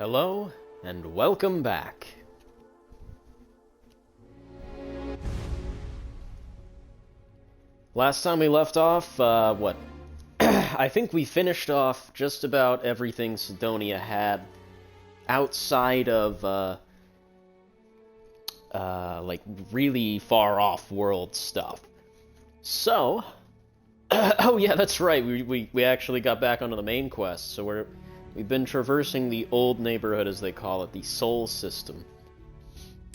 Hello, and welcome back. Last time we left off, I think we finished off just about everything Sidonia had outside of, like, really far-off world stuff. So, oh yeah, that's right, we actually got back onto the main quest, so we've been traversing the old neighborhood, as they call it, the Sol system.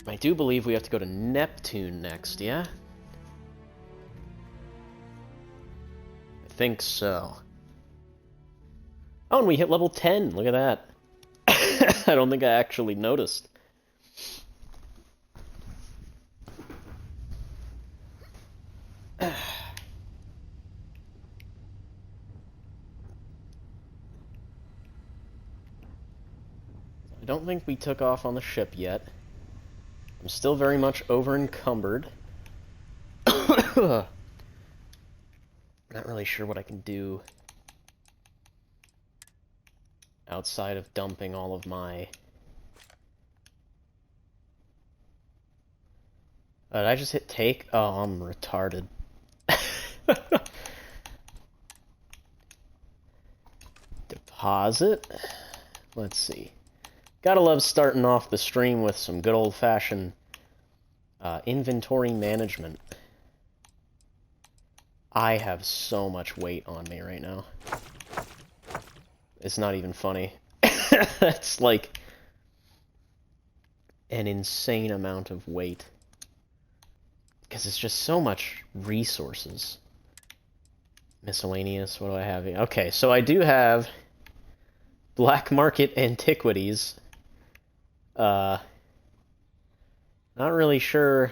I do believe we have to go to Neptune next, yeah? I think so. Oh, and we hit level 10, look at that. I don't think I actually noticed. I don't think we took off on the ship yet. I'm still very much over-encumbered. Not really sure what I can do outside of dumping all of my... Did I just hit take? Oh, I'm retarded. Deposit? Let's see. Gotta love starting off the stream with some good old-fashioned inventory management. I have so much weight on me right now. It's not even funny. That's like an insane amount of weight. Because it's just so much resources. Miscellaneous, what do I have here? Okay, so I do have black market antiquities. Not really sure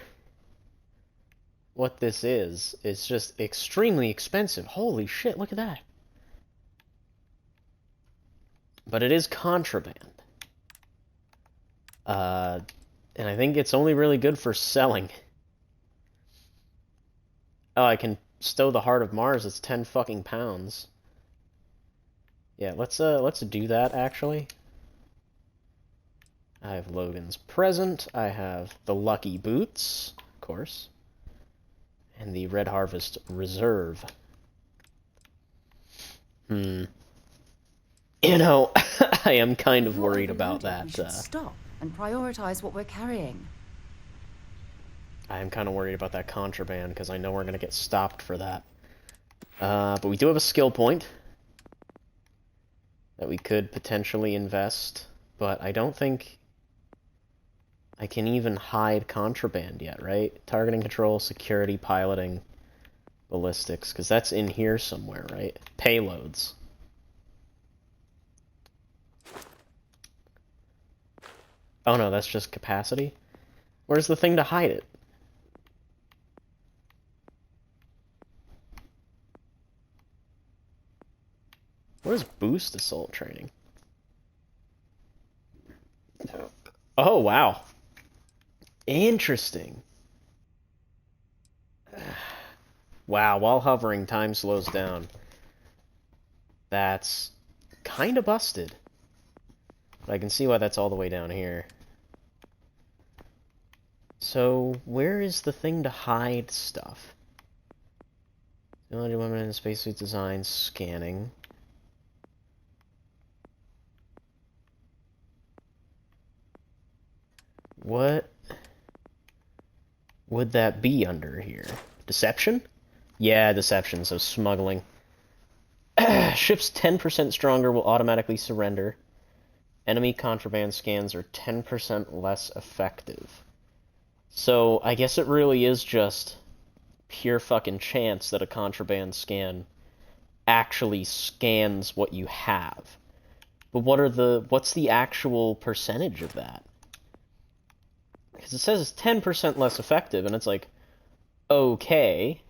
what this is. It's just extremely expensive. Holy shit, look at that. But it is contraband. And I think it's only really good for selling. Oh, I can stow the Heart of Mars. It's 10 fucking pounds. Yeah, let's do that, actually. I have Logan's Present. I have the Lucky Boots, of course. And the Red Harvest Reserve. You know, I am kind of worried about that. We should stop and prioritize what we're carrying. I am kind of worried about that contraband, because I know we're going to get stopped for that. But we do have a skill point that we could potentially invest, but I don't think I can even hide contraband yet, right? Targeting control, security, piloting, ballistics, because that's in here somewhere, right? Payloads. Oh no, that's just capacity? Where's the thing to hide it? What is boost assault training? Oh, wow. Interesting. Wow, while hovering, time slows down. That's kind of busted. But I can see why that's all the way down here. So, where is the thing to hide stuff? Ability women in spacesuit design, scanning. What would that be under here? Deception? Yeah, deception, so smuggling. Ships 10% stronger will automatically surrender. Enemy contraband scans are 10% less effective. So, I guess it really is just pure fucking chance that a contraband scan actually scans what you have. But what's the actual percentage of that? Because it says it's 10% less effective, and it's like, okay,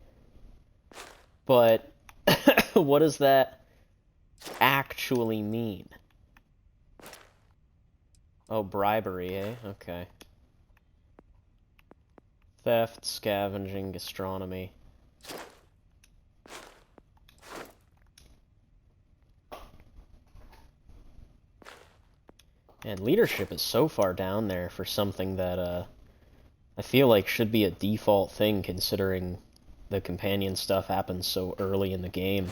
but what does that actually mean? Oh, bribery, eh? Okay. Theft, scavenging, gastronomy. And leadership is so far down there for something that, I feel like should be a default thing considering the companion stuff happens so early in the game.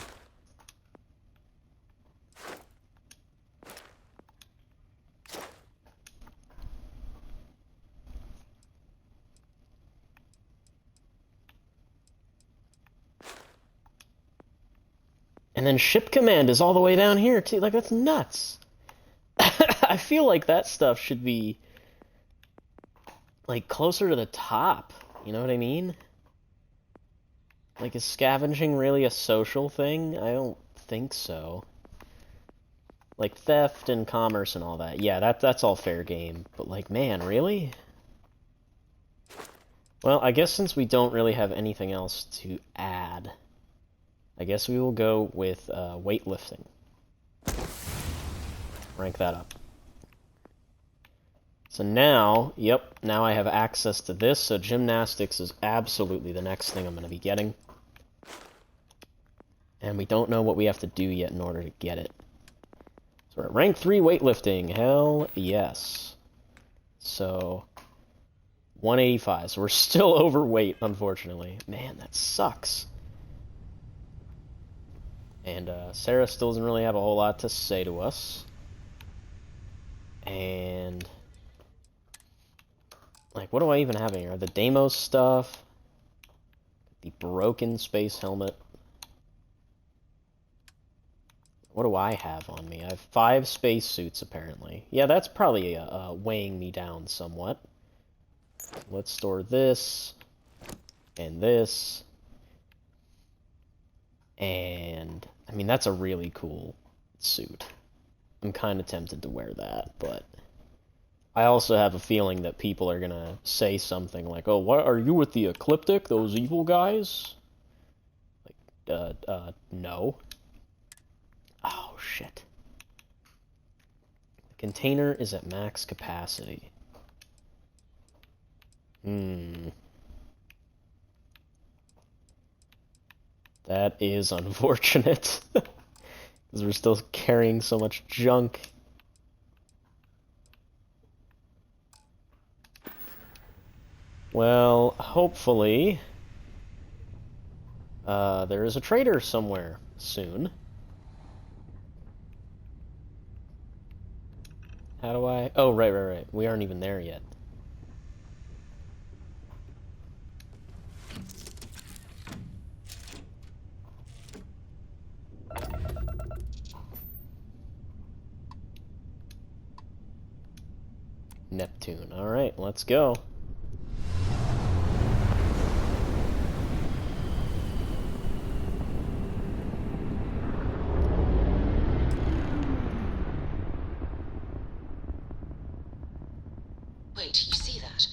And then ship command is all the way down here, too. Like, that's nuts. I feel like that stuff should be, like, closer to the top. You know what I mean? Like, is scavenging really a social thing? I don't think so. Like, theft and commerce and all that. Yeah, that's all fair game. But, like, man, really? Well, I guess since we don't really have anything else to add, I guess we will go with weightlifting. Rank that up. So now, yep, now I have access to this, so gymnastics is absolutely the next thing I'm going to be getting. And we don't know what we have to do yet in order to get it. So we're at rank 3 weightlifting. Hell yes. So 185. So we're still overweight, unfortunately. Man, that sucks. And Sarah still doesn't really have a whole lot to say to us. And like, what do I even have here? The Deimos stuff. The broken space helmet. What do I have on me? I have 5 spacesuits, apparently. Yeah, that's probably weighing me down somewhat. Let's store this. And this. And, I mean, that's a really cool suit. I'm kind of tempted to wear that, but I also have a feeling that people are gonna say something like, "Oh, what are you with the Ecliptic? Those evil guys?" Like, no. Oh, shit. The container is at max capacity. That is unfortunate. Because we're still carrying so much junk. Well, hopefully there is a trader somewhere soon. How do I... Oh, right. We aren't even there yet. Neptune. Alright, let's go. Wait, you see that?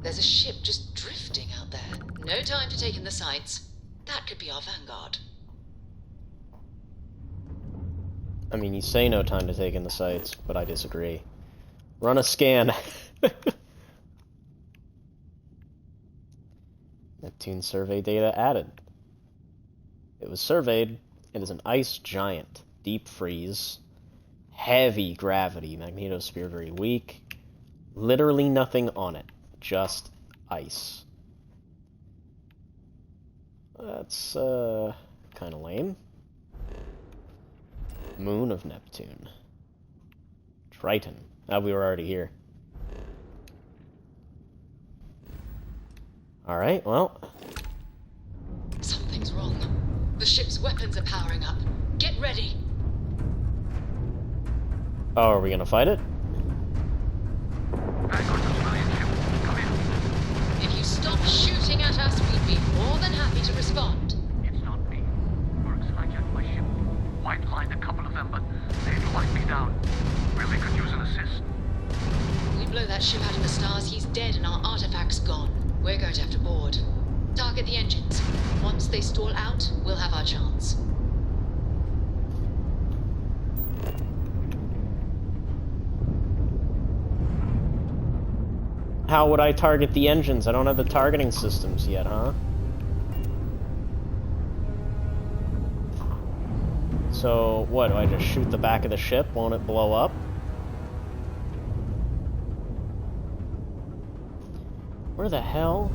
There's a ship just drifting out there. No time to take in the sights. That could be our vanguard. I mean, you say no time to take in the sights, but I disagree. Run a scan. Neptune survey data added. It was surveyed. It is an ice giant. Deep freeze. Heavy gravity. Magnetosphere very weak. Literally nothing on it. Just ice. That's, kind of lame. Moon of Neptune. Triton. Ah, we were already here. Alright, well. Something's wrong. The ship's weapons are powering up. Get ready. Oh, are we gonna fight it? If you stop shooting at us, we'd be more than happy to respond. It's not me. Works hijacked my ship. White-lined a couple of them, but they'd locked me down. Really could use an assist. We blow that ship out of the stars, he's dead and our artifact's gone. We're going to have to board. Target the engines. Once they stall out, we'll have our chance. How would I target the engines? I don't have the targeting systems yet, huh? So, what, do I just shoot the back of the ship? Won't it blow up? Where the hell?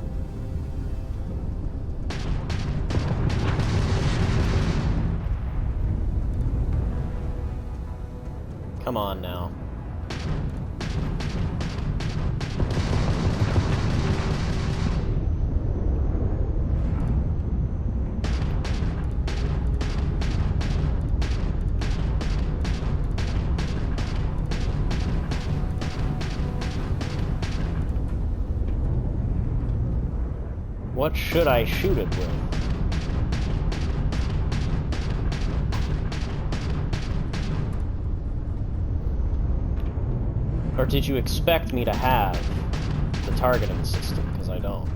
Come on now. What should I shoot it with? Or did you expect me to have the targeting system? Because I don't.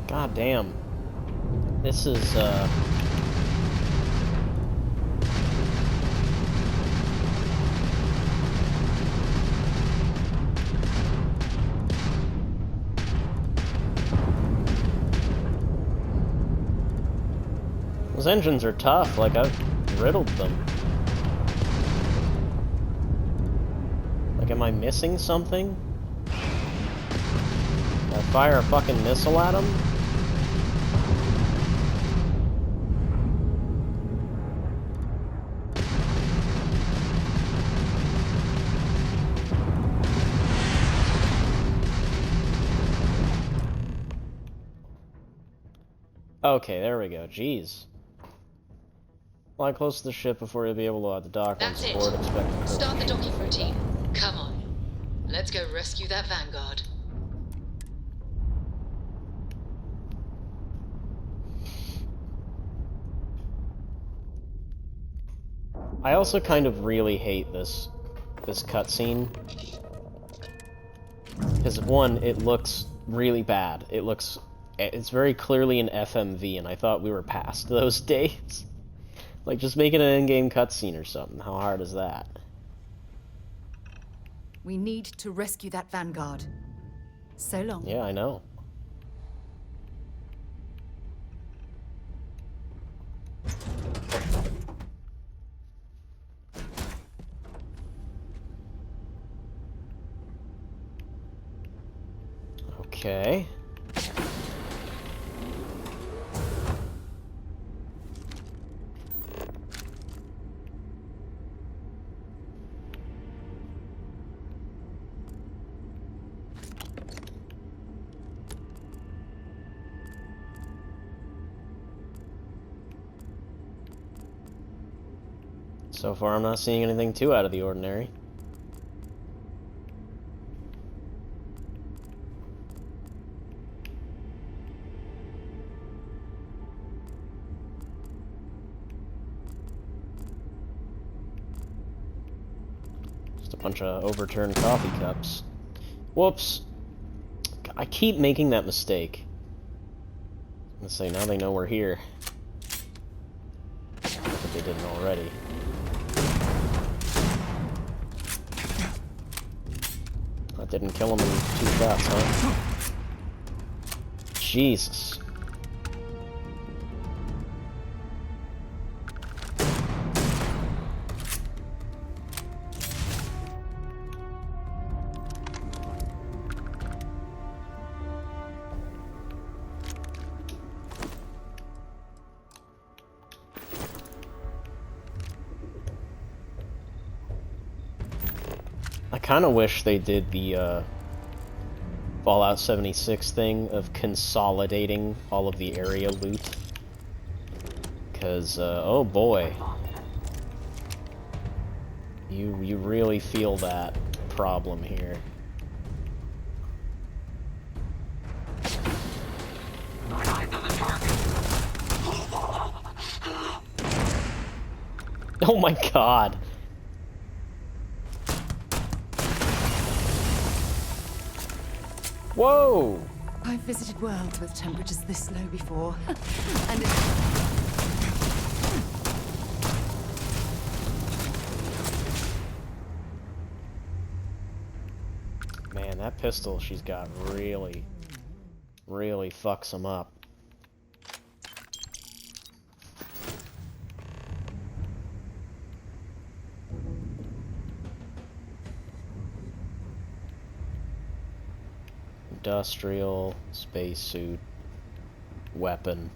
God damn. This is, those engines are tough, like I've riddled them. Like, am I missing something? Can I fire a fucking missile at them? Okay, there we go. Jeez. Fly close to the ship before you'll be able to load the dock. That's it. Board, expect Start the docking routine. Come on. Let's go rescue that Vanguard. I also kind of really hate this cutscene. Because one, it looks really bad. It's very clearly an FMV, and I thought we were past those days. Like, just make it an in-game cutscene or something. How hard is that? We need to rescue that Vanguard. So long. Yeah, I know. Okay. So far, I'm not seeing anything too out of the ordinary. Just a bunch of overturned coffee cups. Whoops! I keep making that mistake. Let's say now they know we're here. If they didn't already. That didn't kill him in 2 shots, huh? Jesus. I kind of wish they did the Fallout 76 thing of consolidating all of the area loot. Because, oh boy. You really feel that problem here. Oh my god. Whoa! I've visited worlds with temperatures this low before. And it's... Man, that pistol she's got really fucks him up. Industrial, spacesuit, weapon.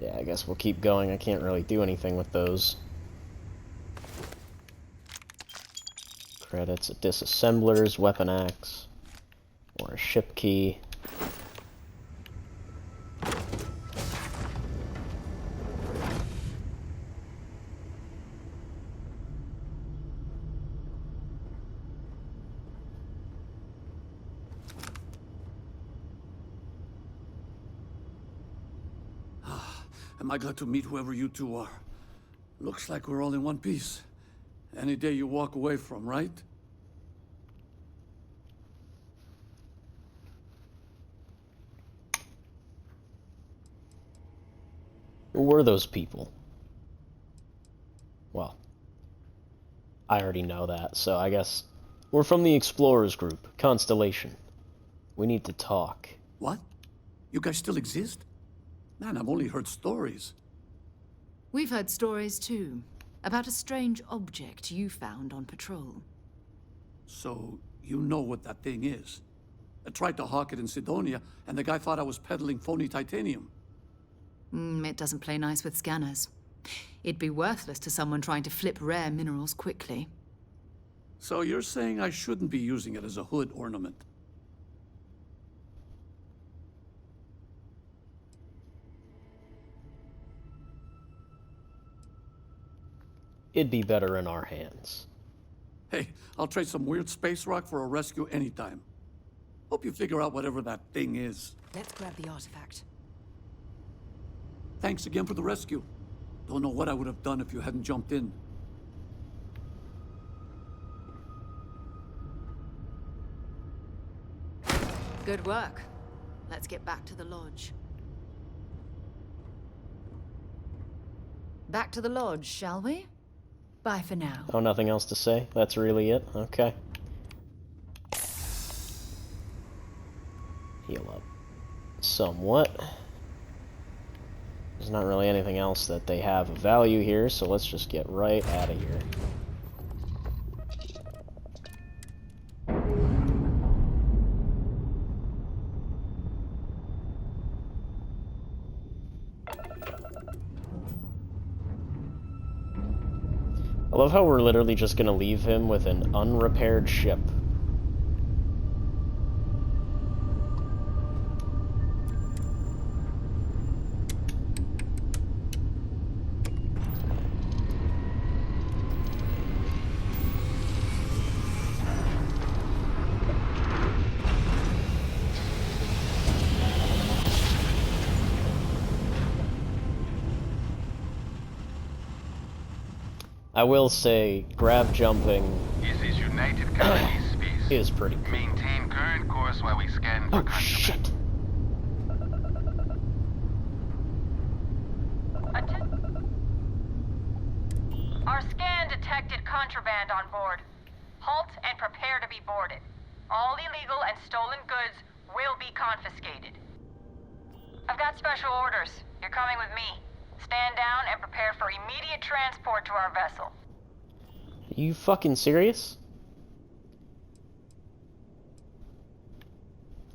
Yeah, I guess we'll keep going. I can't really do anything with those. Credits, a disassembler's weapon axe, or a ship key. Am I glad to meet whoever you two are? Looks like we're all in one piece. Any day you walk away from, right? Who were those people? Well, I already know that, so I guess we're from the Explorers Group, Constellation. We need to talk. What? You guys still exist? Man, I've only heard stories. We've heard stories too, about a strange object you found on patrol. So, you know what that thing is? I tried to hawk it in Sidonia, and the guy thought I was peddling phony titanium. It doesn't play nice with scanners. It'd be worthless to someone trying to flip rare minerals quickly. So you're saying I shouldn't be using it as a hood ornament? It'd be better in our hands. Hey, I'll trade some weird space rock for a rescue anytime. Hope you figure out whatever that thing is. Let's grab the artifact. Thanks again for the rescue. Don't know what I would have done if you hadn't jumped in. Good work. Let's get back to the lodge. Back to the lodge, shall we? Bye for now. Oh, nothing else to say? That's really it? Okay. Heal up somewhat. There's not really anything else that they have of value here, so let's just get right out of here. I love how we're literally just gonna leave him with an unrepaired ship. I will say, grab jumping Is United Colonies species. is pretty cool. Maintain current course while we scan for Oh, contraband. shit! Our scan detected contraband on board. Halt and prepare to be boarded. All illegal and stolen goods will be confiscated. I've got special orders. You're coming with me. Stand down and prepare for immediate transport to our vessel. Are you fucking serious?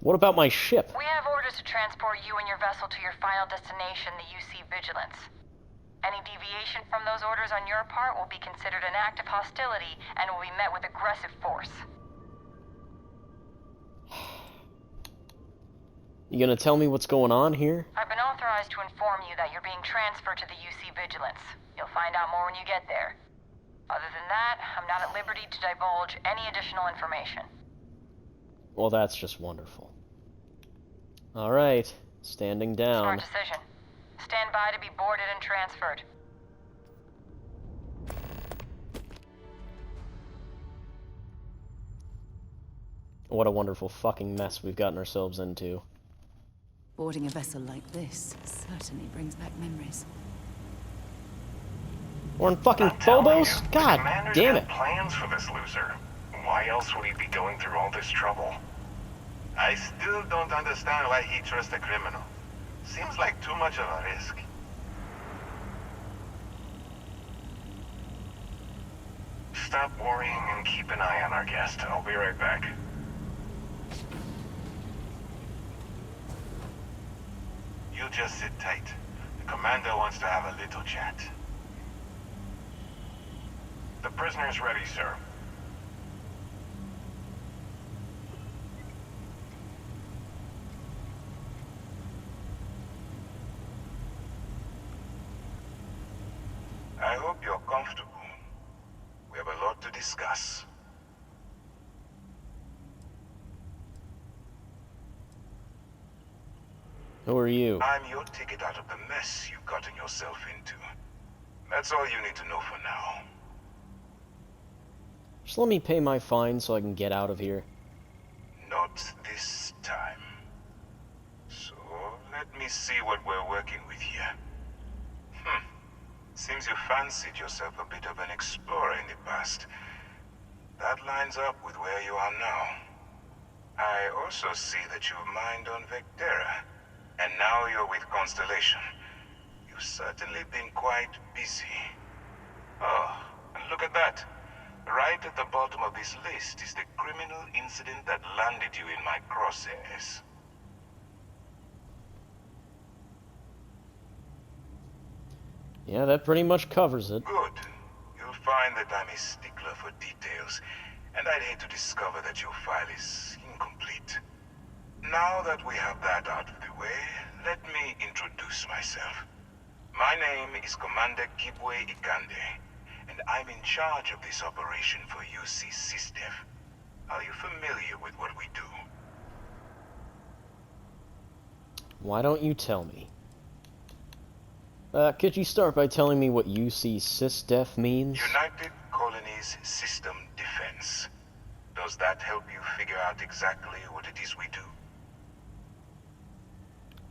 What about my ship? We have orders to transport you and your vessel to your final destination, the UC Vigilance. Any deviation from those orders on your part will be considered an act of hostility and will be met with aggressive force. You gonna tell me what's going on here? I've been authorized to inform you that you're being transferred to the UC Vigilance. You'll find out more when you get there. Other than that, I'm not at liberty to divulge any additional information. Well, that's just wonderful. Alright, standing down. Smart decision. Stand by to be boarded and transferred. What a wonderful fucking mess we've gotten ourselves into. Boarding a vessel like this certainly brings back memories. We're in fucking I'm telling Phobos? you, God the commander's damn got it. plans for this loser. Why else would he be going through all this trouble? I still don't understand why he trusts a criminal. Seems like too much of a risk. Stop worrying and keep an eye on our guest. I'll be right back. You just sit tight. The commander wants to have a little chat. The prisoner's ready, sir. I hope you're comfortable. We have a lot to discuss. Who are you? I'm your ticket out of the mess you've gotten yourself into. That's all you need to know for now. Just let me pay my fine so I can get out of here. Not this time. So, let me see what we're working with here. Seems you fancied yourself a bit of an explorer in the past. That lines up with where you are now. I also see that you've mined on Vectera, and now you're with Constellation. You've certainly been quite busy. Oh, and look at that. Right at the bottom of this list is the criminal incident that landed you in my crosshairs. Yeah, that pretty much covers it. Good. You'll find that I'm a stickler for details, and I'd hate to discover that your file is incomplete. Now that we have that out of the way, let me introduce myself. My name is Commander Kibwe Ikande, and I'm in charge of this operation for UC SysDef. Are you familiar with what we do? Why don't you tell me? Could you start by telling me what UC SysDef means? United Colonies System Defense. Does that help you figure out exactly what it is we do?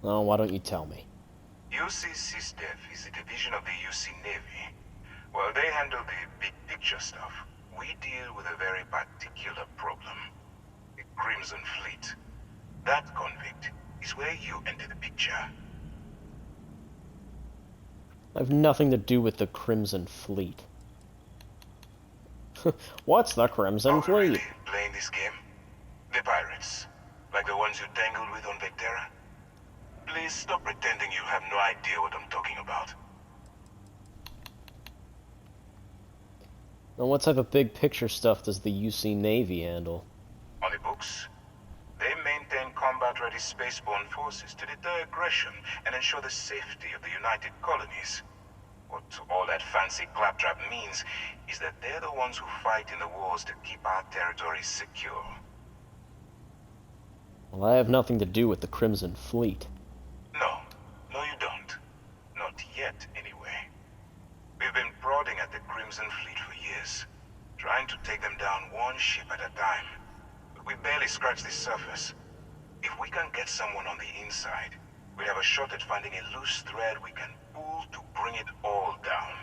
Oh, why don't you tell me? UC SysDef is a division of the UC Navy. Well, they handle the big picture stuff. We deal with a very particular problem. The Crimson Fleet. That convict is where you enter the picture. I have nothing to do with the Crimson Fleet. What's the Crimson Fleet? Really playing this game? The pirates. Like the ones you tangled with on Vectera? Please stop pretending you have no idea what I'm talking about. Now, what type of big picture stuff does the UC Navy handle? On the books, they maintain combat-ready spaceborne forces to deter aggression and ensure the safety of the United Colonies. What all that fancy claptrap means is that they're the ones who fight in the wars to keep our territories secure. Well, I have nothing to do with the Crimson Fleet. No, you don't. Not yet, anyway. We've been prodding at the Crimson Fleet for years, trying to take them down one ship at a time. But we barely scratched the surface. If we can get someone on the inside, we have a shot at finding a loose thread we can pull to bring it all down.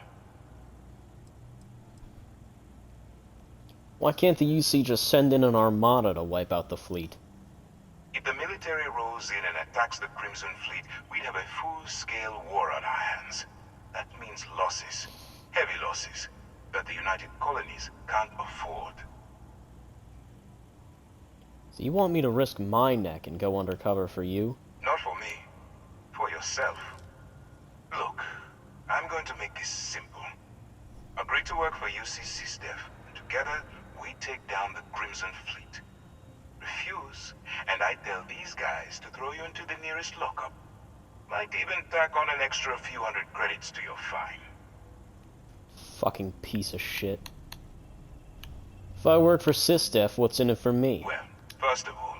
Why can't the UC just send in an armada to wipe out the fleet? If the military rolls in and attacks the Crimson Fleet, we'd have a full-scale war on our hands. That means losses, heavy losses, that the United Colonies can't afford. So you want me to risk my neck and go undercover for you? Not for me. For yourself. Look, I'm going to make this simple. Agree to work for UC SysDef, and together we take down the Crimson Fleet. Refuse, and I tell these guys to throw you into the nearest lockup. Might even tack on an extra few hundred credits to your fine. Fucking piece of shit. If I work for SysDef, what's in it for me? Well, first of all,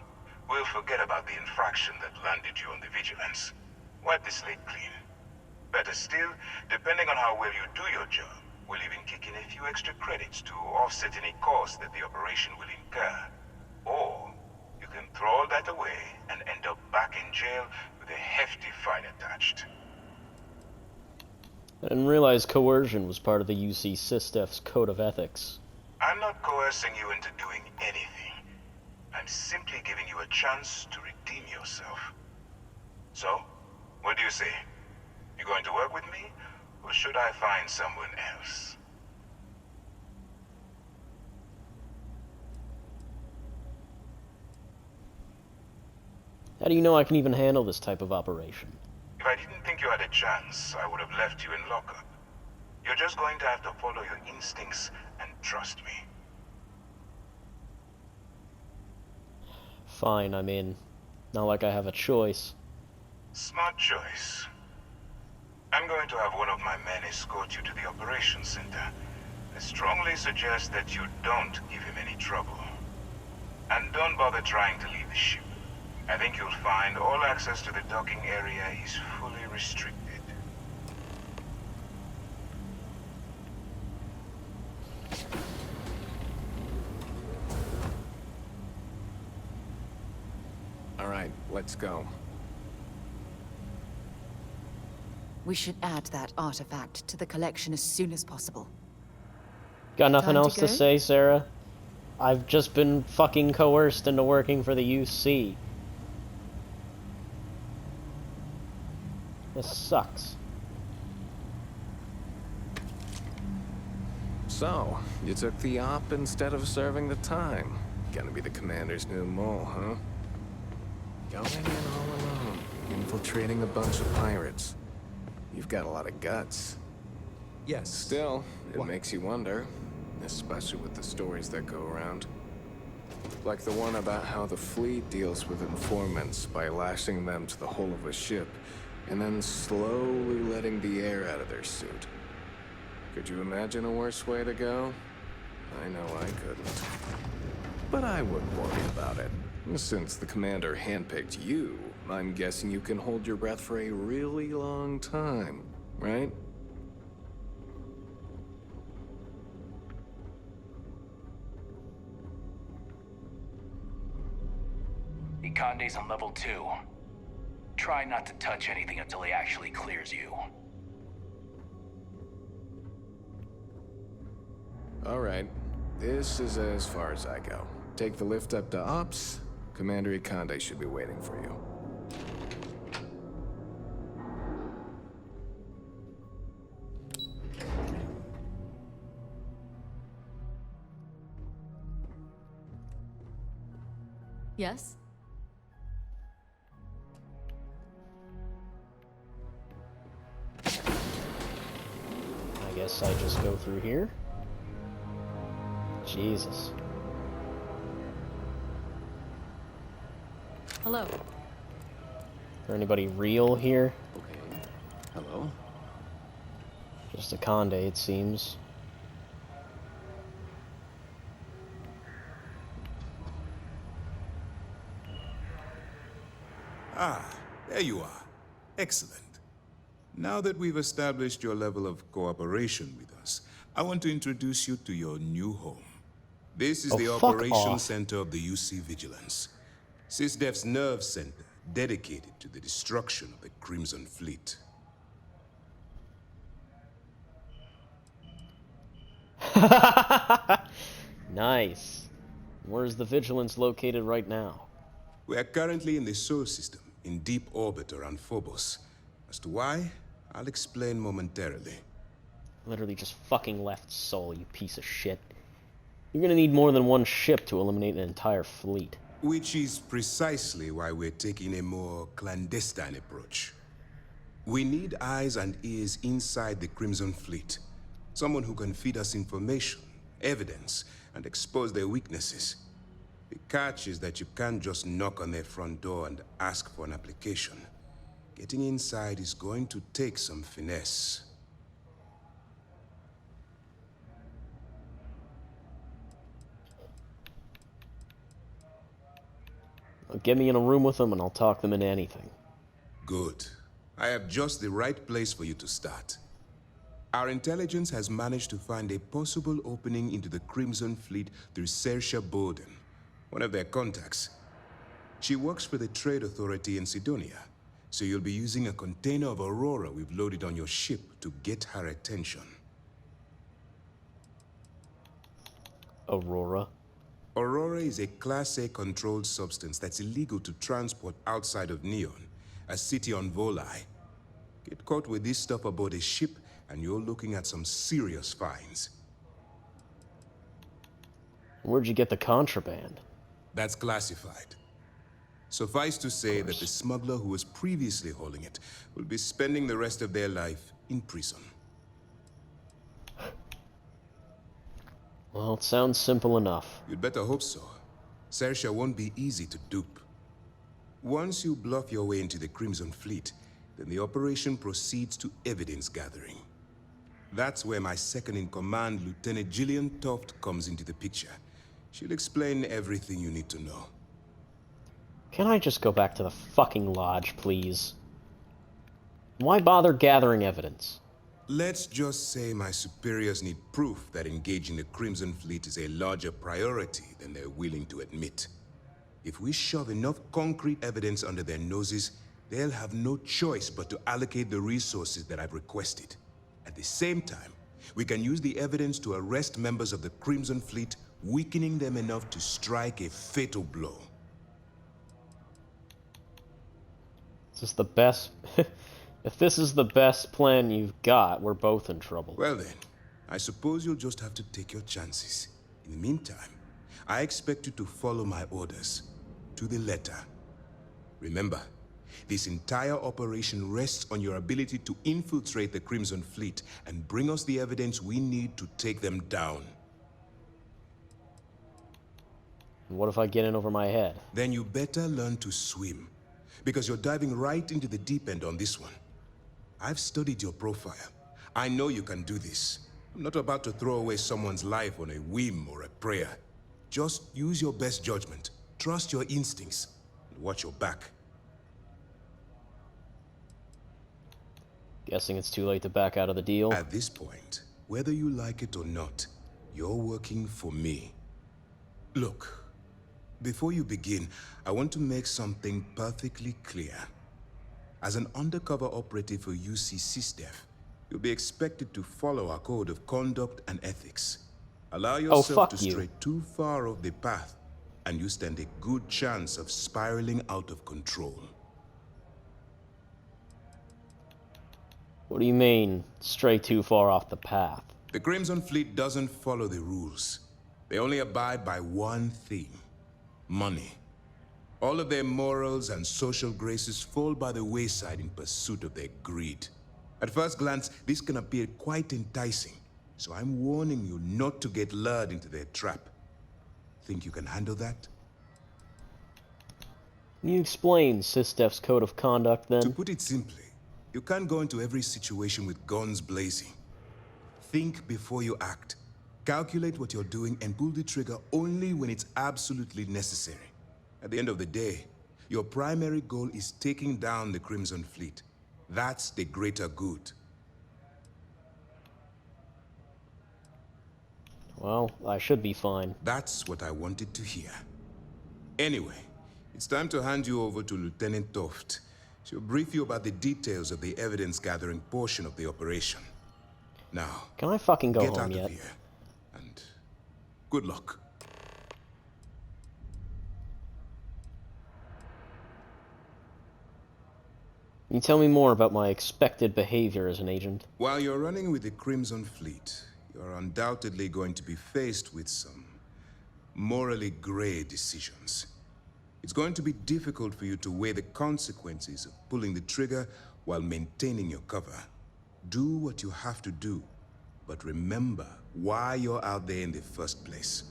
we'll forget about the infraction that landed you on the Vigilance. Wipe the slate clean. Better still, depending on how well you do your job, we'll even kick in a few extra credits to offset any cost that the operation will incur. Or throw all that away, and end up back in jail with a hefty fine attached. I didn't realize coercion was part of the UC SysDef's code of ethics. I'm not coercing you into doing anything. I'm simply giving you a chance to redeem yourself. So, what do you say? You going to work with me, or should I find someone else? How do you know I can even handle this type of operation? If I didn't think you had a chance, I would have left you in lockup. You're just going to have to follow your instincts and trust me. Fine, I'm in. Not like I have a choice. Smart choice. I'm going to have one of my men escort you to the operations center. I strongly suggest that you don't give him any trouble. And don't bother trying to leave the ship. I think you'll find all access to the docking area is fully restricted. All right, let's go. We should add that artifact to the collection as soon as possible. Got nothing Time to else to go? say, Sarah? I've just been fucking coerced into working for the UC. This sucks. So, you took the op instead of serving the time. Gonna be the commander's new mole, huh? Going in all alone, infiltrating a bunch of pirates. You've got a lot of guts. Yes. Still, it makes you wonder, especially with the stories that go around. Like the one about how the fleet deals with informants by lashing them to the hull of a ship, and then slowly letting the air out of their suit. Could you imagine a worse way to go? I know I couldn't. But I wouldn't worry about it. Since the commander handpicked you, I'm guessing you can hold your breath for a really long time, right? Ikande's on level 2. Try not to touch anything until he actually clears you. All right. This is as far as I go. Take the lift up to Ops. Commander Ikande should be waiting for you. Yes? I guess I just go through here. Jesus. Hello. Is there anybody real here? Okay. Hello? Just a Conde, it seems. Ah, there you are. Excellent. Now that we've established your level of cooperation with us, I want to introduce you to your new home. This is the fuck Operations off. Center of the UC Vigilance. SysDef's nerve center, dedicated to the destruction of the Crimson Fleet. Nice. Where's the Vigilance located right now? We are currently in the Sol system, in deep orbit around Phobos. As to why, I'll explain momentarily. Literally just fucking left Sol, you piece of shit. You're gonna need more than one ship to eliminate an entire fleet. Which is precisely why we're taking a more clandestine approach. We need eyes and ears inside the Crimson Fleet. Someone who can feed us information, evidence, and expose their weaknesses. The catch is that you can't just knock on their front door and ask for an application. Getting inside is going to take some finesse. Get me in a room with them and I'll talk them into anything. Good. I have just the right place for you to start. Our intelligence has managed to find a possible opening into the Crimson Fleet through Saoirse Bowden, one of their contacts. She works for the Trade Authority in Sidonia, so you'll be using a container of Aurora we've loaded on your ship to get her attention. Aurora? Aurora is a Class A controlled substance that's illegal to transport outside of Neon, a city on Volai. Get caught with this stuff aboard a ship, and you're looking at some serious fines. Where'd you get the contraband? That's classified. Suffice to say that the smuggler who was previously hauling it will be spending the rest of their life in prison. Well, it sounds simple enough. You'd better hope so. Sersha won't be easy to dupe. Once you bluff your way into the Crimson Fleet, then the operation proceeds to evidence gathering. That's where my second-in-command, Lieutenant Gillian Toft, comes into the picture. She'll explain everything you need to know. Can I just go back to the fucking lodge, please? Why bother gathering evidence? Let's just say my superiors need proof that engaging the Crimson Fleet is a larger priority than they're willing to admit. If we shove enough concrete evidence under their noses, they'll have no choice but to allocate the resources that I've requested. At the same time, we can use the evidence to arrest members of the Crimson Fleet, weakening them enough to strike a fatal blow. Is this the best? If this is the best plan you've got, we're both in trouble. Well then, I suppose you'll just have to take your chances. In the meantime, I expect you to follow my orders, to the letter. Remember, this entire operation rests on your ability to infiltrate the Crimson Fleet and bring us the evidence we need to take them down. What if I get in over my head? Then you better learn to swim, because you're diving right into the deep end on this one. I've studied your profile. I know you can do this. I'm not about to throw away someone's life on a whim or a prayer. Just use your best judgment, trust your instincts, and watch your back. Guessing it's too late to back out of the deal. At this point, whether you like it or not, you're working for me. Look, before you begin, I want to make something perfectly clear. As an undercover operative for UC SysDef, you'll be expected to follow our code of conduct and ethics. Allow yourself to stray too far off the path, and you stand a good chance of spiraling out of control. What do you mean, stray too far off the path? The Crimson Fleet doesn't follow the rules. They only abide by one thing: money. All of their morals and social graces fall by the wayside in pursuit of their greed. At first glance, this can appear quite enticing, so I'm warning you not to get lured into their trap. Think you can handle that? Can you explain SysDef's code of conduct, then? To put it simply, you can't go into every situation with guns blazing. Think before you act. Calculate what you're doing and pull the trigger only when it's absolutely necessary. At the end of the day, your primary goal is taking down the Crimson Fleet. That's the greater good. Well, I should be fine. That's what I wanted to hear. Anyway, it's time to hand you over to Lieutenant Toft. She'll brief you about the details of the evidence-gathering portion of the operation. Now, can I fucking go get home out yet? of here, and good luck. Can you tell me more about my expected behavior as an agent? While you're running with the Crimson Fleet, you're undoubtedly going to be faced with some morally gray decisions. It's going to be difficult for you to weigh the consequences of pulling the trigger while maintaining your cover. Do what you have to do, but remember why you're out there in the first place.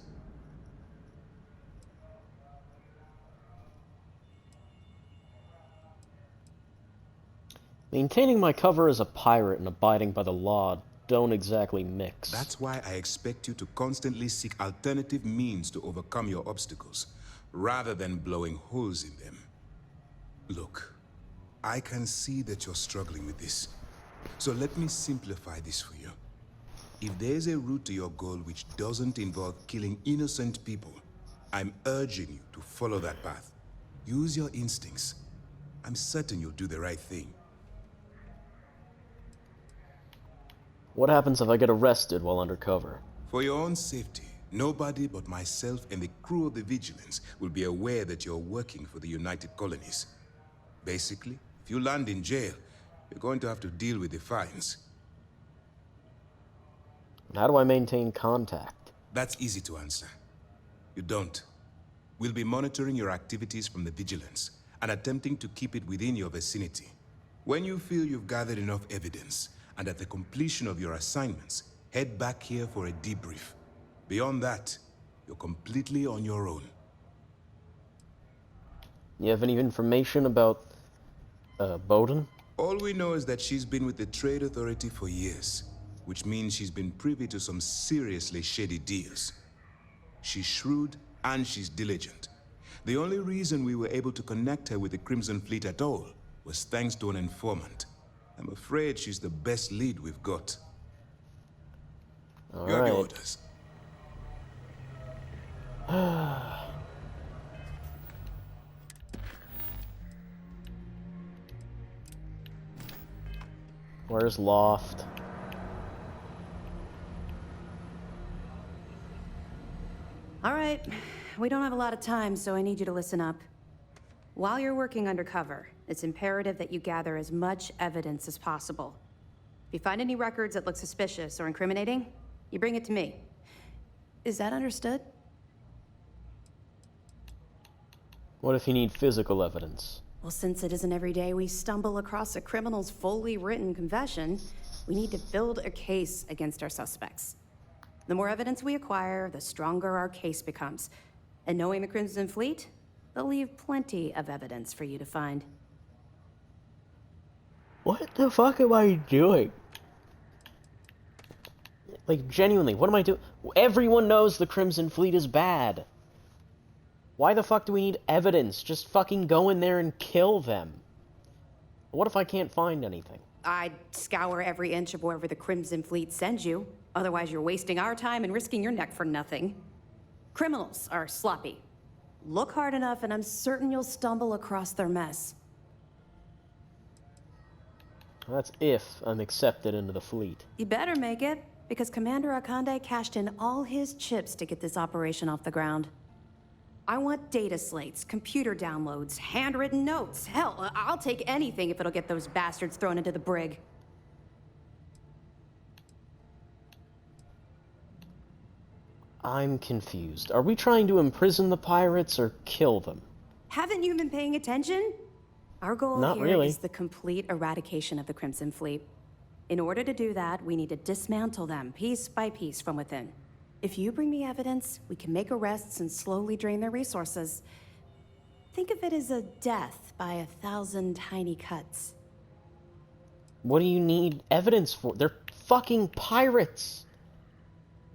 Maintaining my cover as a pirate and abiding by the law don't exactly mix. That's why I expect you to constantly seek alternative means to overcome your obstacles, rather than blowing holes in them. Look, I can see that you're struggling with this, so let me simplify this for you. If there's a route to your goal which doesn't involve killing innocent people, I'm urging you to follow that path. Use your instincts. I'm certain you'll do the right thing. What happens if I get arrested while undercover? For your own safety, nobody but myself and the crew of the Vigilance will be aware that you're working for the United Colonies. Basically, if you land in jail, you're going to have to deal with the fines. How do I maintain contact? That's easy to answer. You don't. We'll be monitoring your activities from the Vigilance and attempting to keep it within your vicinity. When you feel you've gathered enough evidence, and at the completion of your assignments, head back here for a debrief. Beyond that, you're completely on your own. You have any information about, Bowden? All we know is that she's been with the Trade Authority for years, which means she's been privy to some seriously shady deals. She's shrewd and she's diligent. The only reason we were able to connect her with the Crimson Fleet at all was thanks to an informant. I'm afraid she's the best lead we've got. All you have right. your orders. Where's Loft? All right, we don't have a lot of time, so I need you to listen up. While you're working undercover, it's imperative that you gather as much evidence as possible. If you find any records that look suspicious or incriminating, you bring it to me. Is that understood? What if you need physical evidence? Well, since it isn't every day we stumble across a criminal's fully written confession, we need to build a case against our suspects. The more evidence we acquire, the stronger our case becomes. And knowing the Crimson Fleet, they'll leave plenty of evidence for you to find. What the fuck am I doing? Like, genuinely, what am I doing? Everyone knows the Crimson Fleet is bad. Why the fuck do we need evidence? Just fucking go in there and kill them. What if I can't find anything? I'd scour every inch of wherever the Crimson Fleet sends you. Otherwise, you're wasting our time and risking your neck for nothing. Criminals are sloppy. Look hard enough, and I'm certain you'll stumble across their mess. That's if I'm accepted into the fleet. You better make it, because Commander Akande cashed in all his chips to get this operation off the ground. I want data slates, computer downloads, handwritten notes. Hell, I'll take anything if it'll get those bastards thrown into the brig. I'm confused. Are we trying to imprison the pirates or kill them? Haven't you been paying attention? Our goal Not here really. is the complete eradication of the Crimson Fleet. In order to do that, we need to dismantle them piece by piece from within. If you bring me evidence, we can make arrests and slowly drain their resources. Think of it as a death by 1,000 tiny cuts. What do you need evidence for? They're fucking pirates!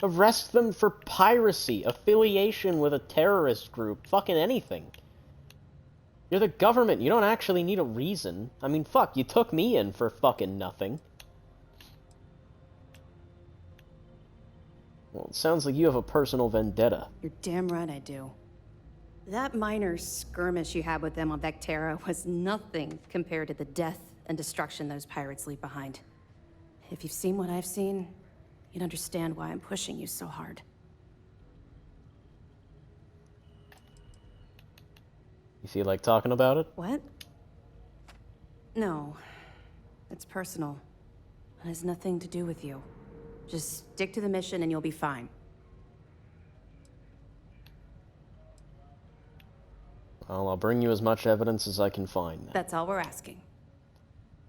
Arrest them for piracy, affiliation with a terrorist group, fucking anything. You're the government, you don't actually need a reason. I mean, fuck, you took me in for fucking nothing. Well, it sounds like you have a personal vendetta. You're damn right I do. That minor skirmish you had with them on Vectera was nothing compared to the death and destruction those pirates leave behind. If you've seen what I've seen, you'd understand why I'm pushing you so hard. You feel like talking about it? What? No. It's personal. It has nothing to do with you. Just stick to the mission and you'll be fine. Well, I'll bring you as much evidence as I can find. Then. That's all we're asking.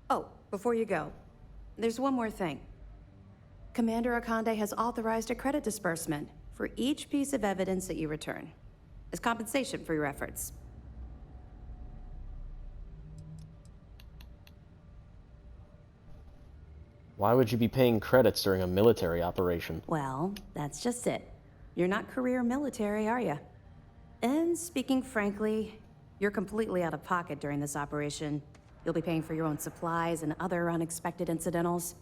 Oh, before you go, there's one more thing. Commander Akande has authorized a credit disbursement for each piece of evidence that you return, as compensation for your efforts. Why would you be paying credits during a military operation? Well, that's just it. You're not career military, are you? And speaking frankly, you're completely out of pocket during this operation. You'll be paying for your own supplies and other unexpected incidentals.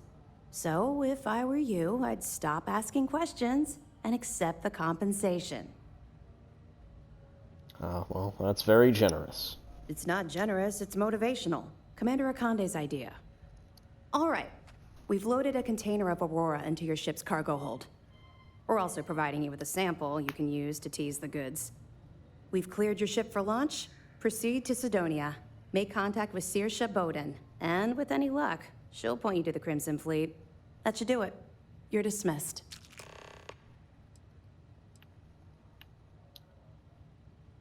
So, if I were you, I'd stop asking questions and accept the compensation. Oh, well, that's very generous. It's not generous, it's motivational. Commander Akande's idea. All right. We've loaded a container of Aurora into your ship's cargo hold. We're also providing you with a sample you can use to tease the goods. We've cleared your ship for launch. Proceed to Sidonia. Make contact with Saoirse Bowden. And with any luck, she'll point you to the Crimson Fleet. That should do it. You're dismissed.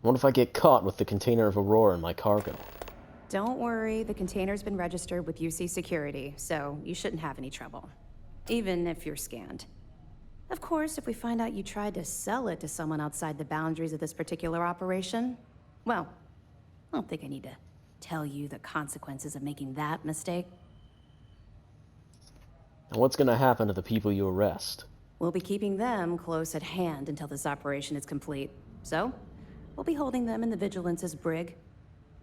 What if I get caught with the container of Aurora in my cargo? Don't worry, the container's been registered with UC Security, so you shouldn't have any trouble. Even if you're scanned. Of course, if we find out you tried to sell it to someone outside the boundaries of this particular operation, well, I don't think I need to tell you the consequences of making that mistake. And what's gonna happen to the people you arrest? We'll be keeping them close at hand until this operation is complete. So, we'll be holding them in the Vigilance's brig.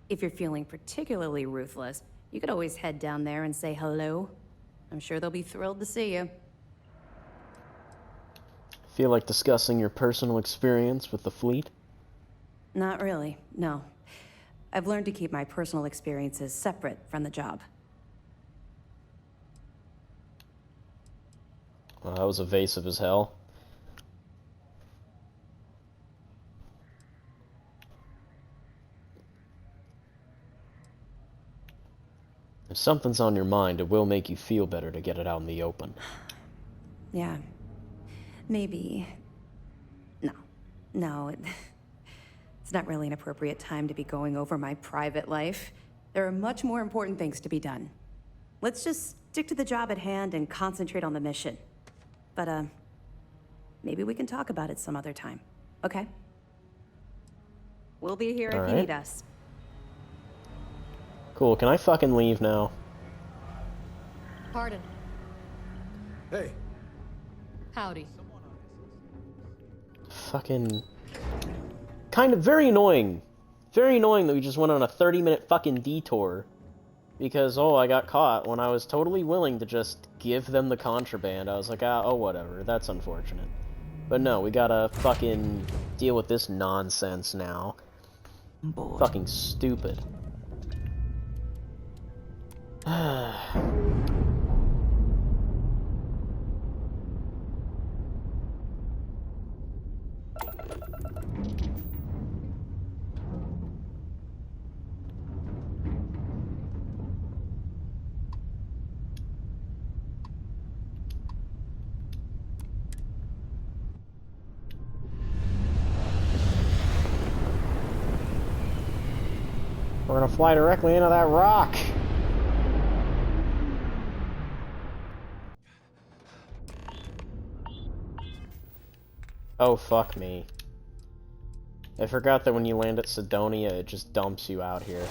If you're feeling particularly ruthless, you could always head down there and say hello. I'm sure they'll be thrilled to see you. Feel like discussing your personal experience with the fleet? Not really, no. I've learned to keep my personal experiences separate from the job. Well, that was evasive as hell. If something's on your mind, it will make you feel better to get it out in the open. Yeah. Maybe. No. It's not really an appropriate time to be going over my private life. There are much more important things to be done. Let's just stick to the job at hand and concentrate on the mission. But, maybe we can talk about it some other time, okay? We'll be here if you need us. Cool, can I fucking leave now? Pardon. Hey. Howdy. Fucking... kind of very annoying. Very annoying that we just went on a 30-minute fucking detour. Because, oh, I got caught when I was totally willing to just give them the contraband. I was like, oh, whatever. That's unfortunate. But no, we gotta fucking deal with this nonsense now. Fucking stupid. We're gonna fly directly into that rock. Oh, fuck me. I forgot that when you land at Sidonia, it just dumps you out here.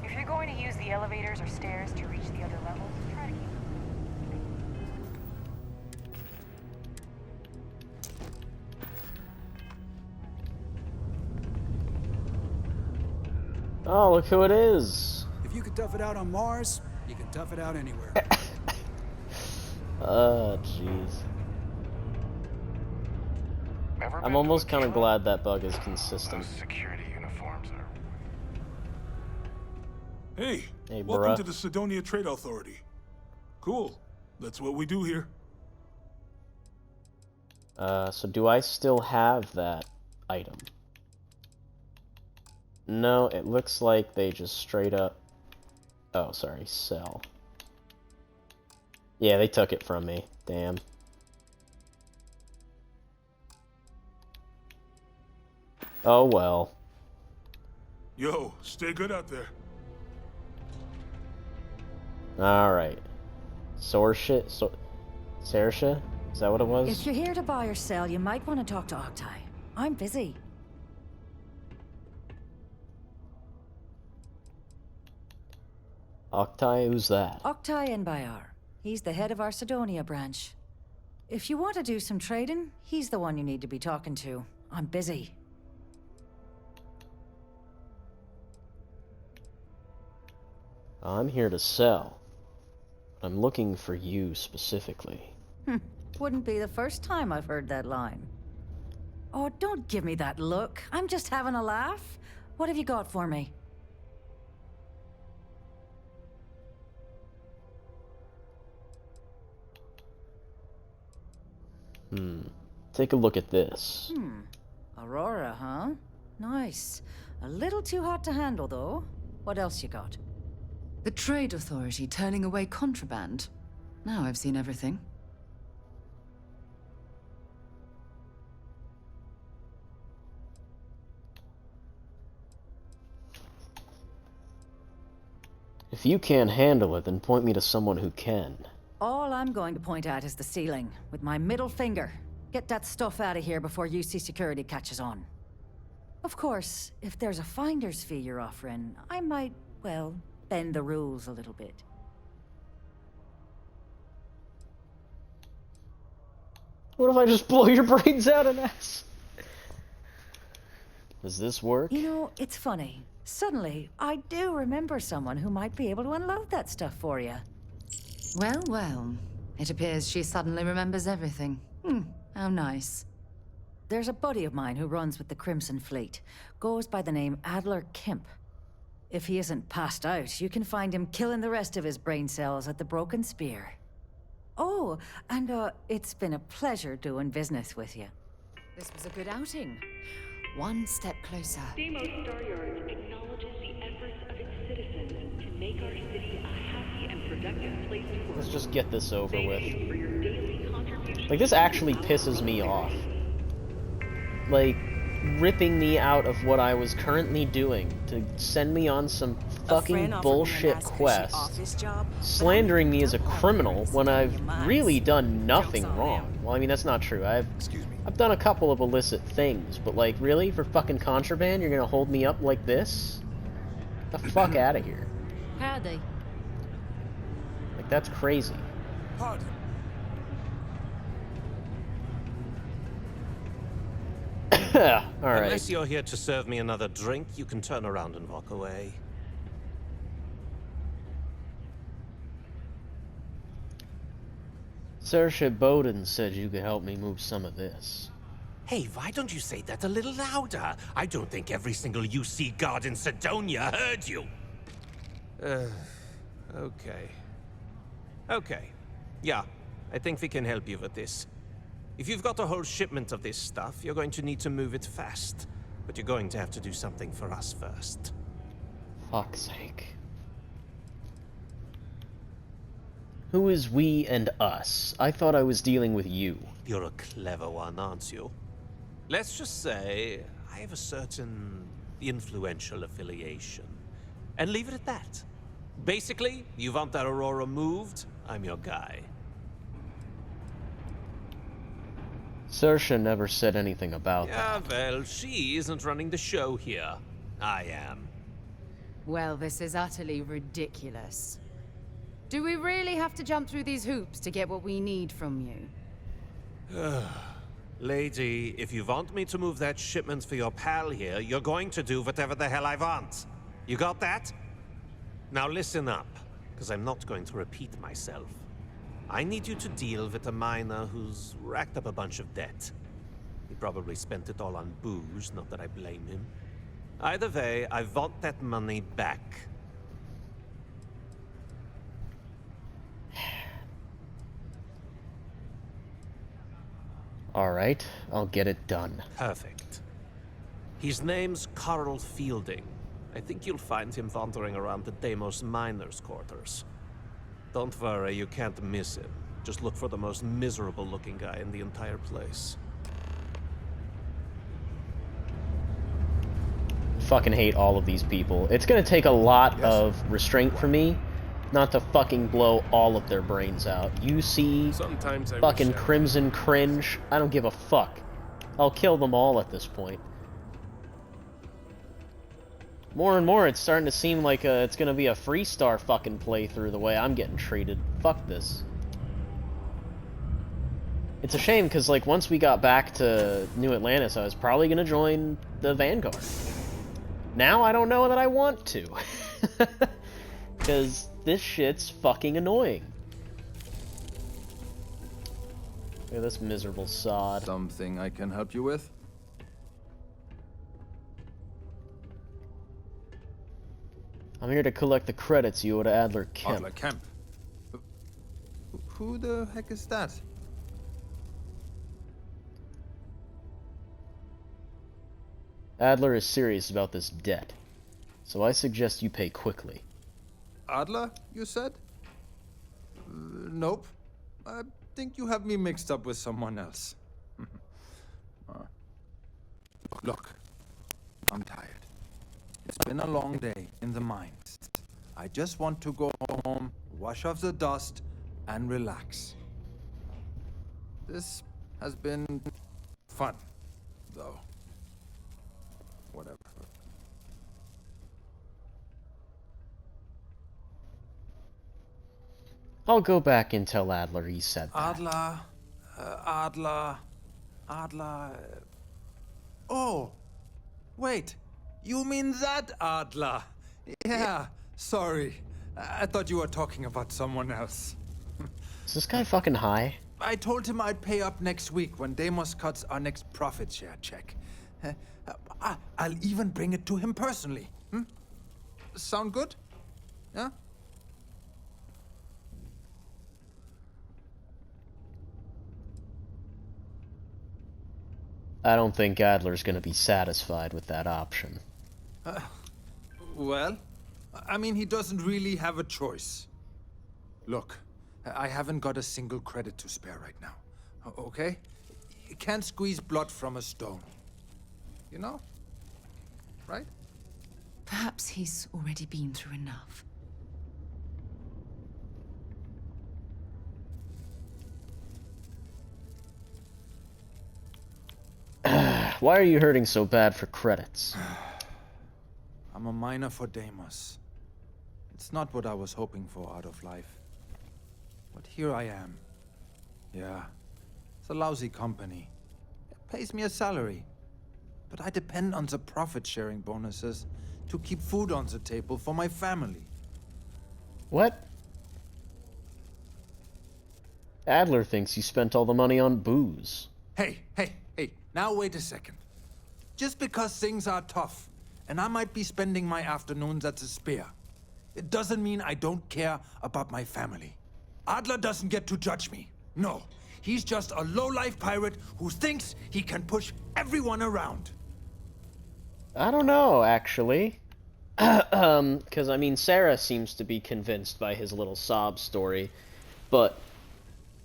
If you're going to use the elevators or stairs to reach the other levels, try to keep... Oh, look who it is! If you could tough it out on Mars, you can tough it out anywhere. Oh, jeez. I'm almost kind of glad that bug is consistent. Those security uniforms are... Hey, bruh. welcome to the Sidonia Trade Authority. Cool. That's what we do here. So do I still have that item? No, it looks like they just straight up... Oh, sorry, sell. Yeah, they took it from me. Damn. Oh, well. Yo, stay good out there. Alright. Saoirse? Saoirse? Is that what it was? If you're here to buy or sell, you might want to talk to Octai. I'm busy. Octai? Who's that? Octai Enbayar. He's the head of our Sidonia branch. If you want to do some trading, he's the one you need to be talking to. I'm busy. I'm here to sell. I'm looking for you specifically. Wouldn't be the first time I've heard that line. Oh, don't give me that look. I'm just having a laugh. What have you got for me? Take a look at this. Aurora, huh? Nice. A little too hot to handle, though. What else you got? The Trade Authority turning away contraband. Now I've seen everything. If you can't handle it, then point me to someone who can. All I'm going to point at is the ceiling, with my middle finger. Get that stuff out of here before UC security catches on. Of course, if there's a finder's fee you're offering, I might, well, bend the rules a little bit. What if I just blow your brains out an ass? Does this work? You know, it's funny. Suddenly, I do remember someone who might be able to unload that stuff for you. Well, well. It appears she suddenly remembers everything. How nice. There's a buddy of mine who runs with the Crimson Fleet. Goes by the name Adler Kemp. If he isn't passed out, you can find him killing the rest of his brain cells at the Broken Spear. Oh, and it's been a pleasure doing business with you. This was a good outing. One step closer. Deimos Staryard acknowledges the efforts of its citizens to make our city a happy and productive place to work. Let's just get this over with. Thank you for your daily contributions. Like, this actually pisses me off. Like, ripping me out of what I was currently doing to send me on some fucking bullshit quest, slandering me as a criminal when I've really done nothing wrong. Well, I mean, that's not true. I've done a couple of illicit things, but like, really? For fucking contraband, you're gonna hold me up like this? Get the fuck out of here. Howdy. Like, that's crazy. Pardon. Alright. Unless you're here to serve me another drink, you can turn around and walk away. Saoirse Bowden said you could help me move some of this. Hey, why don't you say that a little louder? I don't think every single UC guard in Sidonia heard you. Okay. Okay. Yeah, I think we can help you with this. If you've got a whole shipment of this stuff, you're going to need to move it fast. But you're going to have to do something for us first. Fuck's sake. Who is we and us? I thought I was dealing with you. You're a clever one, aren't you? Let's just say I have a certain influential affiliation. And leave it at that. Basically, you want that Aurora moved, I'm your guy. Saoirse never said anything about that. Yeah, well, she isn't running the show here. I am. Well, this is utterly ridiculous. Do we really have to jump through these hoops to get what we need from you? Lady, if you want me to move that shipment for your pal here, you're going to do whatever the hell I want. You got that? Now listen up, because I'm not going to repeat myself. I need you to deal with a miner who's racked up a bunch of debt. He probably spent it all on booze, not that I blame him. Either way, I want that money back. Alright, I'll get it done. Perfect. His name's Carl Fielding. I think you'll find him wandering around the Deimos miners' quarters. Don't worry, you can't miss him. Just look for the most miserable-looking guy in the entire place. Fucking hate all of these people. It's gonna take a lot of restraint for me not to fucking blow all of their brains out. You see Sometimes I fucking wish I was- Crimson cringe? I don't give a fuck. I'll kill them all at this point. More and more, it's starting to seem like it's gonna be a Freestar fucking playthrough the way I'm getting treated. Fuck this. It's a shame, because, like, once we got back to New Atlantis, I was probably gonna join the Vanguard. Now I don't know that I want to. Because this shit's fucking annoying. Look at this miserable sod. Something I can help you with? I'm here to collect the credits you owe to Adler Kemp. Adler Kemp? Who the heck is that? Adler is serious about this debt, so I suggest you pay quickly. Adler, you said? Nope. I think you have me mixed up with someone else. Look, I'm tired. It's been a long day in the mines. I just want to go home, wash off the dust, and relax. This has been fun, though. Whatever. I'll go back and tell Adler he said that. Adler. Oh, wait. You mean that Adler? Yeah, sorry. I thought you were talking about someone else. Is this guy fucking high? I told him I'd pay up next week when Deimos cuts our next profit share check. I'll even bring it to him personally. Sound good? Yeah? I don't think Adler's gonna be satisfied with that option. Well, I mean, he doesn't really have a choice. Look, I haven't got a single credit to spare right now. Okay? You can't squeeze blood from a stone. You know? Right? Perhaps he's already been through enough. Why are you hurting so bad for credits? I'm a miner for Deimos. It's not what I was hoping for out of life. But here I am. Yeah, it's a lousy company. It pays me a salary. But I depend on the profit-sharing bonuses to keep food on the table for my family. What? Adler thinks you spent all the money on booze. Hey, now wait a second. Just because things are tough, and I might be spending my afternoons at the spear, it doesn't mean I don't care about my family. Adler doesn't get to judge me. No, he's just a low-life pirate who thinks he can push everyone around. I don't know, actually. Because, I mean, Sarah seems to be convinced by his little sob story, but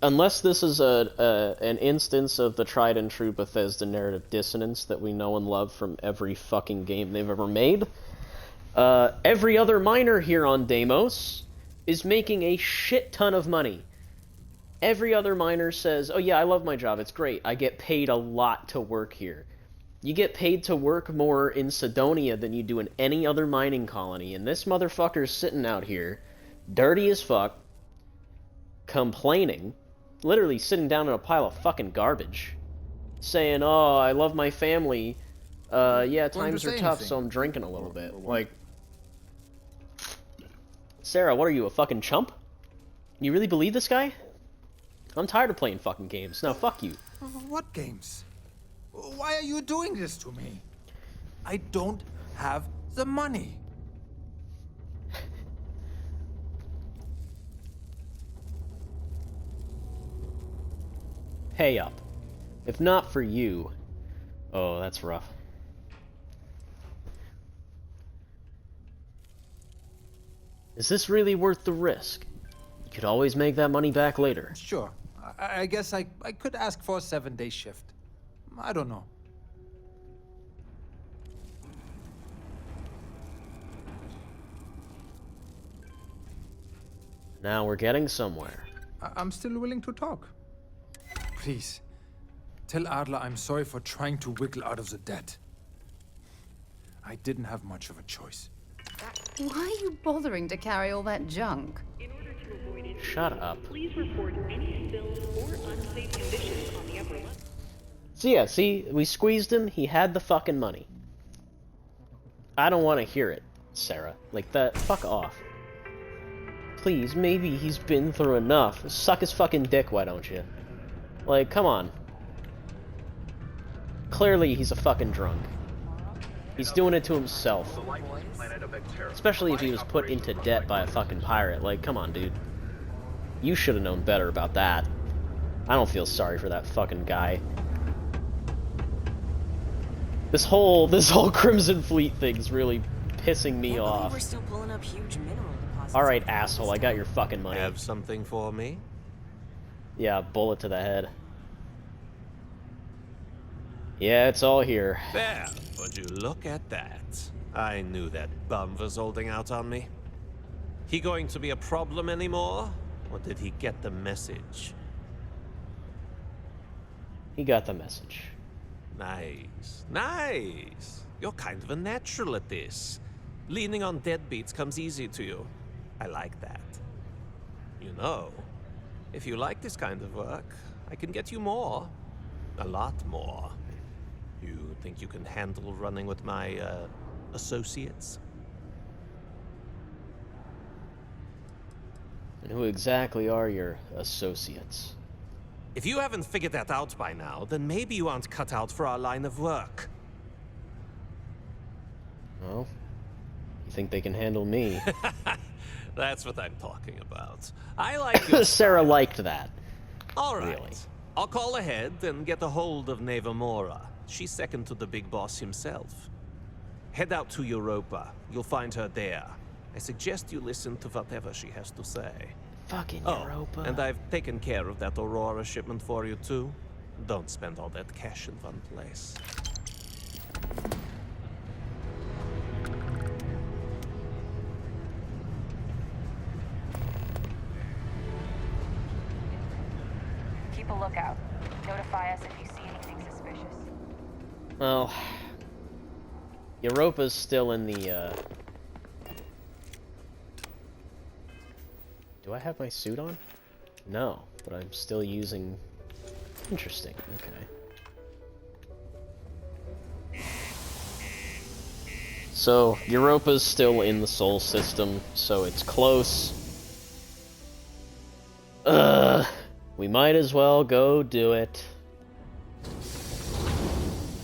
unless this is an instance of the tried and true Bethesda narrative dissonance that we know and love from every fucking game they've ever made, every other miner here on Deimos is making a shit ton of money. Every other miner says, oh yeah, I love my job, it's great, I get paid a lot to work here. You get paid to work more in Cydonia than you do in any other mining colony, and this motherfucker's sitting out here, dirty as fuck, complaining, literally sitting down in a pile of fucking garbage, saying, oh, I love my family, yeah, times are tough, so I'm drinking a little bit. Like, Sarah, what are you, a fucking chump? You really believe this guy? I'm tired of playing fucking games. Now, fuck you. What games? Why are you doing this to me? I don't have the money. Pay up. If not for you... Oh, that's rough. Is this really worth the risk? You could always make that money back later. Sure. I guess I could ask for a 7-day shift. I don't know. Now we're getting somewhere. I'm still willing to talk. Please, tell Adler I'm sorry for trying to wiggle out of the debt. I didn't have much of a choice. Why are you bothering to carry all that junk? Shut up. Please report any spills or unsafe conditions on the upper level. So yeah, see, we squeezed him, he had the fucking money. I don't want to hear it, Sarah. Like that, fuck off. Please, maybe he's been through enough. Suck his fucking dick, why don't you? Like, come on. Clearly he's a fucking drunk. He's doing it to himself. Especially if he was put into debt by a fucking pirate. Like, come on, dude. You should have known better about that. I don't feel sorry for that fucking guy. This whole Crimson Fleet thing's really pissing me off. We're still pulling up huge mineral deposits. Alright, asshole, I got your fucking money. Have something for me? Yeah, bullet to the head. Yeah, it's all here. There, would you look at that? I knew that bum was holding out on me. He going to be a problem anymore? Or did he get the message? He got the message. Nice. Nice. You're kind of a natural at this. Leaning on deadbeats comes easy to you. I like that. You know, if you like this kind of work, I can get you more. A lot more. You think you can handle running with my, associates? And who exactly are your associates? If you haven't figured that out by now, then maybe you aren't cut out for our line of work. Well, you think they can handle me? That's what I'm talking about. I like your Sarah liked that. All right. Really. I'll call ahead and get a hold of Nevamora. She's second to the big boss himself. Head out to Europa. You'll find her there. I suggest you listen to whatever she has to say. Fucking Europa. And I've taken care of that Aurora shipment for you too. Don't spend all that cash in one place. Keep a lookout. Notify us if you see anything suspicious. Well, Europa's still in the, Do I have my suit on? No, but I'm still using... Interesting, okay. So, Europa's still in the Sol system, so it's close. We might as well go do it.